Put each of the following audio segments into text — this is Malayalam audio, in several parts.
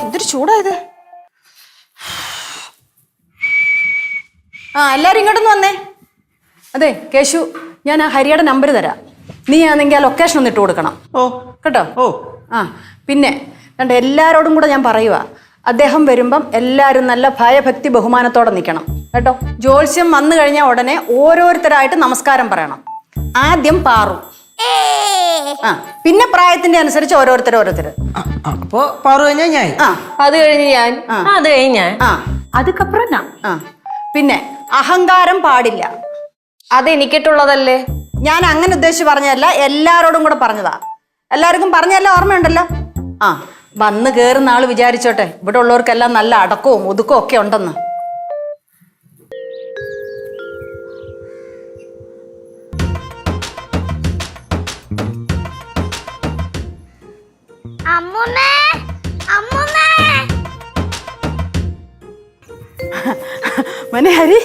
എന്തൊരു ചൂടായത്. എല്ലാരും ഇങ്ങോട്ടൊന്ന് വന്നേ. അതെ കേശു, ഞാൻ ആ ഹരിയുടെ നമ്പർ തരാം. നീ ആണെങ്കിൽ ആ ലൊക്കേഷൻ ഒന്ന് ഇട്ട് കൊടുക്കണം. കേട്ടോ? പിന്നെ കണ്ട എല്ലാരോടും കൂടെ ഞാൻ പറയുക, അദ്ദേഹം വരുമ്പം എല്ലാവരും നല്ല ഭയഭക്തി ബഹുമാനത്തോടെ നിൽക്കണം കേട്ടോ. ജ്യോത്സ്യം വന്നു കഴിഞ്ഞാൽ ഉടനെ ഓരോരുത്തരായിട്ട് നമസ്കാരം പറയണം. ആദ്യം പാറു, പിന്നെ പ്രായത്തിന്റെ അനുസരിച്ച് ഓരോരുത്തർ. അപ്പോ പാറു കഴിഞ്ഞാൽ ഞാൻ, അത് കഴിഞ്ഞ് ഞാൻ, അത് കഴിഞ്ഞ് ഞാൻ, അതുക്കപ്പുറം ഞാൻ. പിന്നെ അഹങ്കാരം പാടില്ല. അതെനിക്കിട്ടുള്ളതല്ലേ. ഞാൻ അങ്ങനെ ഉദ്ദേശിച്ച് പറഞ്ഞതല്ല, എല്ലാരോടും കൂടെ പറഞ്ഞതാ. എല്ലാവർക്കും പറഞ്ഞല്ല, ഓർമ്മയുണ്ടല്ലോ. വന്ന് കേറുന്ന ആള് വിചാരിച്ചോട്ടെ ഇവിടെ ഉള്ളവർക്കെല്ലാം നല്ല അടക്കവും ഒതുക്കവും ഒക്കെ ഉണ്ടെന്ന്. ഹരി,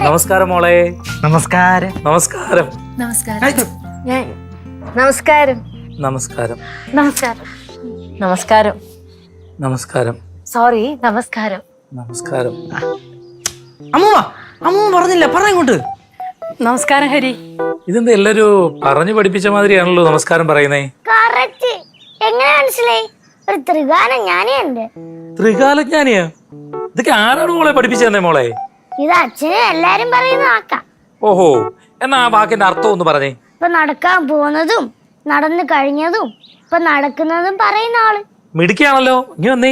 നമസ്കാരം മോളെ. നമസ്കാരം. നമസ്കാരം. നമസ്കാരം. നമസ്കാരം. നമസ്കാരം. നമസ്കാരം. നമസ്കാരം. സോറി, നമസ്കാരം. നമസ്കാരം. അമ്മ പറഞ്ഞില്ല, പറഞ്ഞോട്ട്. നമസ്കാരം ഹരി. ഇതെന്താ എല്ലാരും പറഞ്ഞു പഠിപ്പിച്ച മാതിരിയാണല്ലോ നമസ്കാരം പറയുന്നേ. എങ്ങനെ മനസ്സിലായി? ഒരു ത്രികാലജ്ഞാനിയുണ്ട്. ത്രികാലജ്ഞാനിയാ? ഇതൊക്കെ ആരാണ് മോളെ പഠിപ്പിച്ചു തന്നെ മോളെ? ഇത് അച്ഛനെ എല്ലാരും പറയുന്ന വാക്കാ. ഓഹോ, എന്നാ ആ വാക്കിന്റെ അർത്ഥം ഒന്ന് പറഞ്ഞേ. ഇപ്പൊ നടക്കാൻ പോകുന്നതും നടന്നു കഴിഞ്ഞതും ഇപ്പൊ നടക്കുന്നതും പറയുന്ന ആള്. മിടുക്കിയാണല്ലോ. ഇനി വന്നേ.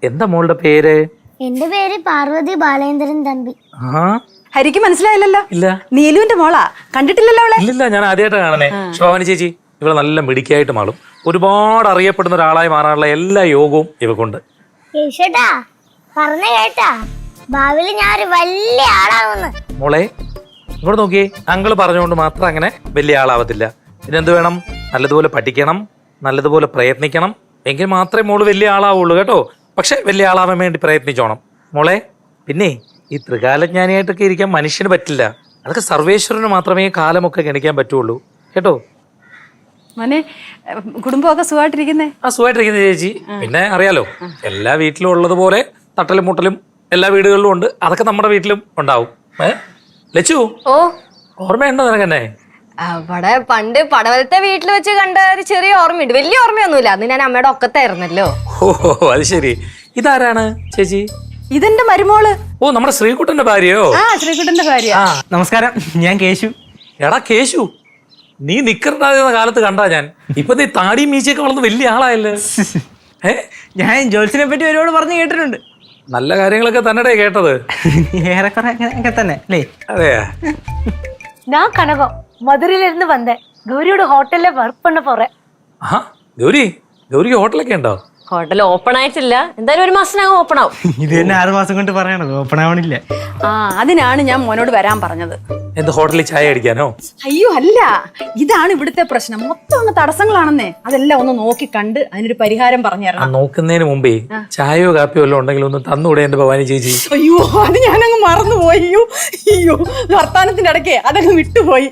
എന്താ മോളുടെ പേര്? എന്റെ പേര് പാർവതി ബാലേന്ദ്രൻ തമ്പി. ഹരിക്ക് മനസ്സിലായില്ലല്ലോ? ഇല്ല. നീലുവിന്റെ മോളാ, കണ്ടിട്ടില്ലല്ലോ അവളെ? ഇല്ല, ഞാൻ ആദ്യമായിട്ട് കാണണേ. ശോഭന ചേച്ചി ഇവളെ നല്ല മിടുക്കിയായിട്ട് മാറും. ഒരുപാട് അറിയപ്പെടുന്ന ഒരാളായി മാറാനുള്ള എല്ലാ യോഗവും ഇവക്കുണ്ട്. കേട്ടാ പറഞ്ഞ കേട്ടാ, ഭാവിയിൽ ഞാൻ ഒരു വലിയ ആളാവുന്നു. മോളെ ഇവിടെ നോക്കിയേ, അങ്കിള് പറഞ്ഞുകൊണ്ട് മാത്രം അങ്ങനെ വലിയ ആളാവത്തില്ല. പിന്നെന്ത് വേണം? നല്ലതുപോലെ പഠിക്കണം, നല്ലതുപോലെ പ്രയത്നിക്കണം. എങ്കിൽ മാത്രമേ മോള് വലിയ ആളാവുള്ളൂ കേട്ടോ. പക്ഷെ വലിയ ആളാവാൻ വേണ്ടി പ്രയത്നിച്ചോണം മോളെ. പിന്നെ ഈ ത്രികാലജ്ഞാനിയായിട്ടൊക്കെ ഇരിക്കാൻ മനുഷ്യന് പറ്റില്ല. അതൊക്കെ സർവേശ്വരന് മാത്രമേ കാലമൊക്കെ ഗണിക്കാൻ പറ്റുള്ളൂ കേട്ടോ. മോനെ, കുടുംബമൊക്കെ സുഖമായിട്ടിരിക്കുന്നേ? സുഖമായിട്ടിരിക്കുന്ന ചേച്ചി. പിന്നെ അറിയാലോ, എല്ലാ വീട്ടിലും ഉള്ളതുപോലെ തട്ടലും മുട്ടലും എല്ലാ വീടുകളിലും ഉണ്ട്. അതൊക്കെ നമ്മുടെ വീട്ടിലും ഉണ്ടാവും. ലച്ചു, ഓർമ്മയുണ്ടോ നിനക്കെന്നെ? അവിടെ പണ്ട് പടവലത്തെ വീട്ടിൽ വെച്ച് കണ്ട ഒരു ചെറിയ ഓർമ്മയുണ്ട്. വലിയ ഓർമ്മയൊന്നുമില്ല. അന്ന് ഞാൻ അമ്മയുടെ ഒക്കത്തായിരുന്നല്ലോ. ഓ, അത് ശരി. ഇതാരാണ് ചേച്ചി? ഇതെന്റെ മരുമോള്. ഓ, നമ്മുടെ ശ്രീകുട്ടന്റെ ഭാര്യയോ? ശ്രീകുട്ടന്റെ ഭാര്യ. നമസ്കാരം, ഞാൻ കേശു. എടാ കേശു, നീ നിക്കറിടാതിരുന്ന കാലത്ത് കണ്ടാ ഞാൻ. ഇപ്പൊ നീ താടിയും മീശയൊക്കെ വളർന്ന് വലിയ ആളായല്ലേ. ഞാൻ ജോത്സ്യനെ പറ്റി ഒരുപാട് പറഞ്ഞു കേട്ടിട്ടുണ്ട്. നല്ല കാര്യങ്ങളൊക്കെ തന്നെ കേട്ടത്. ഏറെക്കുറെ അങ്ങനെയൊക്കെ തന്നെ അല്ലേ? അതെയാ. நான் கனகம் மதுரையில இருந்து வந்தேன். கௌரியோட ஹோட்டல்ல ஒர்க் பண்ண போறேன். ഗൗരിക്ക് ഹോട്ടലൊക്കെ ഉണ്ടോ? ഹോട്ടൽ ഓപ്പൺ ആയിട്ടില്ല. എന്തായാലും ഒരു മാസത്തിനകം ഓപ്പൺ ആവും. ഇത് തന്നെ 6 മാസം കൊണ്ട് പറയണത്, ഓപ്പൺ ആവണില്ല. അതിനാണ് ഞാൻ മോനോട് വരാൻ പറഞ്ഞത്. എന്ത്, ഹോട്ടലിൽ ചായ അടിക്കാനോ? അയ്യോ അല്ല, ഇതാണ് ഇവിടുത്തെ പ്രശ്നം. മൊത്തം അങ്ങ് തടസ്സങ്ങളാണെന്നേ. അതെല്ലാം ഒന്ന് നോക്കി കണ്ട് അതിനൊരു പരിഹാരം പറഞ്ഞു തരണം. നോക്കുന്നതിന് മുമ്പേ ചായയോ കാപ്പിയോ വല്ലതും ഉണ്ടെങ്കിൽ ഒന്ന് തന്നുകൂടെ എന്റെ ഭവാനി ചേച്ചി? അയ്യോ, അത് ഞാനങ്ങ് മറന്നുപോയി. അയ്യോ, വർത്താനത്തിന്റെ ഇടയ്ക്ക് അതങ്ങ് വിട്ടുപോയി.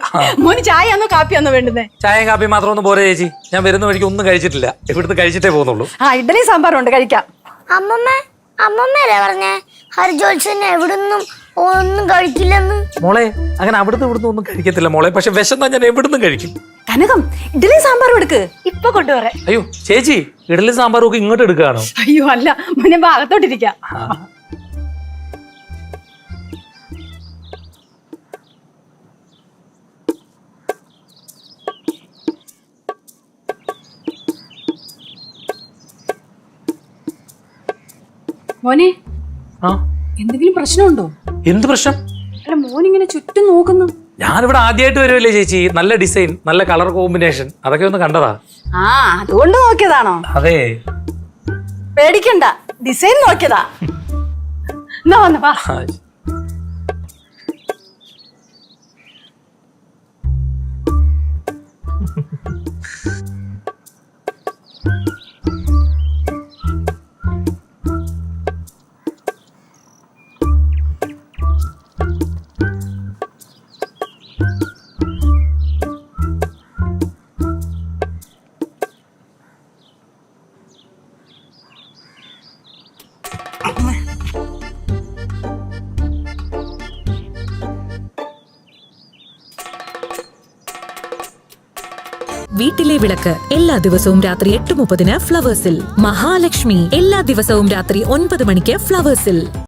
മോന് ചായയാണോ കാപ്പിയാണോ വേണ്ടുന്നേ? ചായയും കാപ്പിയും മാത്രം ഒന്ന് പോരെ ചേച്ചി. ഞാൻ വരുന്ന വഴിക്ക് ഒന്നും കഴിച്ചിട്ടില്ല. ഇവിടുത്തെ കഴിച്ചിട്ടേ പോകുന്നുള്ളൂ. ഇഡ്ഡലി സാമ്പാറും ഉണ്ട്, കഴിക്കാം. അമ്മമ്മല്ലേ പറഞ്ഞേ ഹരിജോത്സനെ എവിടുന്നും ഒന്നും കഴിക്കില്ലെന്ന്? മോളെ, അങ്ങനെ അവിടുന്ന് ഇവിടുന്ന് ഒന്നും കഴിക്കത്തില്ല മോളെ. പക്ഷെ വിശന്നാ ഞാൻ എവിടുന്നും കഴിക്കും. കനകം, ഇഡ്ഡലി സാമ്പാറും എടുക്ക്. ഇപ്പൊ കൊണ്ടുവരാം. അയ്യോ ചേച്ചി, ഇഡലി സാമ്പാറും ഒക്കെ ഇങ്ങോട്ട് എടുക്കുകയാണോ? അയ്യോ അല്ല, മോനെ ഭാഗത്തോട്ടിരിക്കാം. മോനെ, എന്തെങ്കിലും പ്രശ്നമുണ്ടോ? എന്ത് പ്രശ്നം? അല്ല, മോനിങ്ങനെ ചുറ്റും നോക്കുന്നു. ഞാനിവിടെ ആദ്യമായിട്ട് വരുമല്ലേ ചേച്ചി. നല്ല ഡിസൈൻ, നല്ല കളർ കോമ്പിനേഷൻ, അതൊക്കെ ഒന്ന് കണ്ടതാ. അതുകൊണ്ട് നോക്കിയതാണോ? അതെ. പേടിക്കണ്ട, ഡിസൈൻ നോക്കിയതാ. എന്നാ വന്ന വാ. വീട്ടിലെ വിളക്ക് എല്ലാ ദിവസവും രാത്രി 8:30 ഫ്ലവേഴ്സിൽ. മഹാലക്ഷ്മി എല്ലാ ദിവസവും രാത്രി 9 മണിക്ക് ഫ്ലവേഴ്സിൽ.